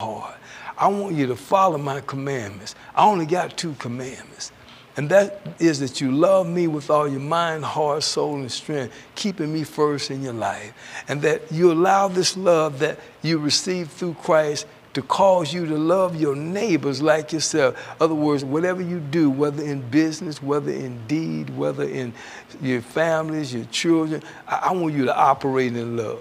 heart. I want you to follow my commandments. I only got 2 commandments. And that is that you love me with all your mind, heart, soul, and strength, keeping me first in your life. And that you allow this love that you receive through Christ to cause you to love your neighbors like yourself. In other words, whatever you do, whether in business, whether in deed, whether in your families, your children, I want you to operate in love.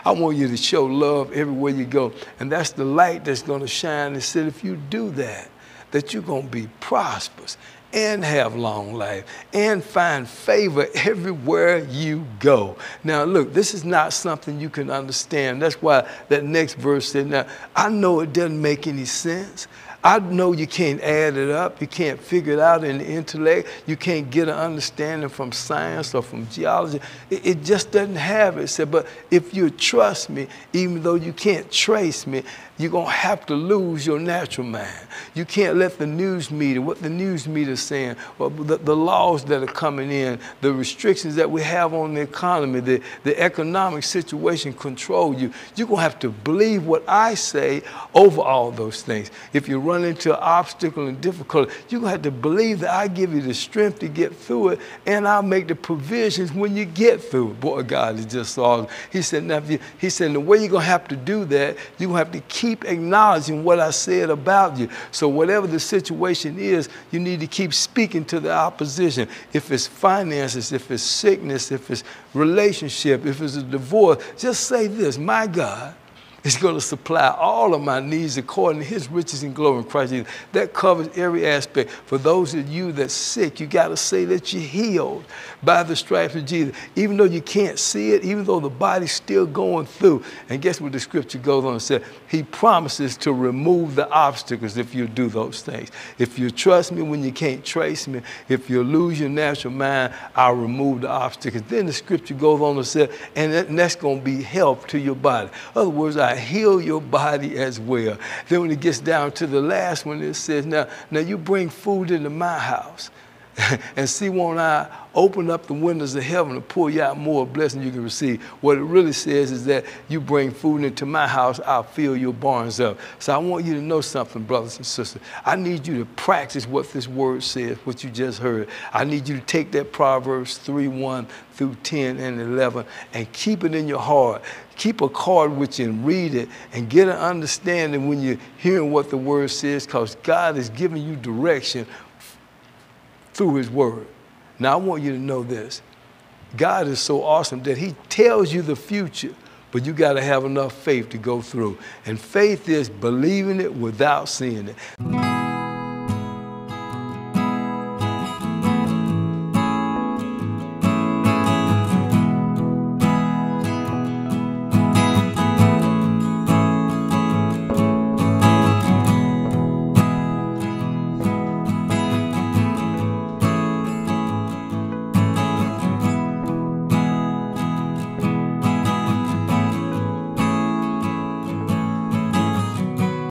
I want you to show love everywhere you go. And that's the light that's going to shine. And said, if you do that, that you're going to be prosperous and have long life and find favor everywhere you go. Now, look, this is not something you can understand. That's why that next verse said, now, I know it doesn't make any sense. I know you can't add it up. You can't figure it out in the intellect. You can't get an understanding from science or from geology. It just doesn't have it. It said, but if you trust me, even though you can't trace me, you're going to have to lose your natural mind. You can't let the news media, what the news media is saying, or the laws that are coming in, the restrictions that we have on the economy, the economic situation control you. You're going to have to believe what I say over all those things. If you run into an obstacle and difficulty, you're going to have to believe that I give you the strength to get through it, and I'll make the provisions when you get through it. Boy, God is just so awesome. He said, now, he said, the way you're going to have to do that, you're going to have to keep acknowledging what I said about you. So whatever the situation is, you need to keep speaking to the opposition. If it's finances, if it's sickness, if it's relationship, if it's a divorce, just say this, my God is going to supply all of my needs according to his riches and glory in Christ Jesus. That covers every aspect. For those of you that's sick, you got to say that you're healed by the stripes of Jesus. Even though you can't see it, even though the body's still going through. And guess what the scripture goes on and says? He promises to remove the obstacles if you do those things. If you trust me when you can't trace me, if you lose your natural mind, I'll remove the obstacles. Then the scripture goes on and says, and that's going to be help to your body. In other words, I heal your body as well. Then when it gets down to the last one, it says, now you bring food into my house. And see, won't I open up the windows of heaven and pour you out more blessing you can receive? What it really says is that you bring food into my house, I'll fill your barns up. So I want you to know something, brothers and sisters. I need you to practice what this word says, what you just heard. I need you to take that Proverbs 3:1 through 10 and 11 and keep it in your heart. Keep a card with you and read it and get an understanding when you're hearing what the word says, because God is giving you direction through his word. Now, I want you to know this. God is so awesome that he tells you the future, but you got to have enough faith to go through. And faith is believing it without seeing it.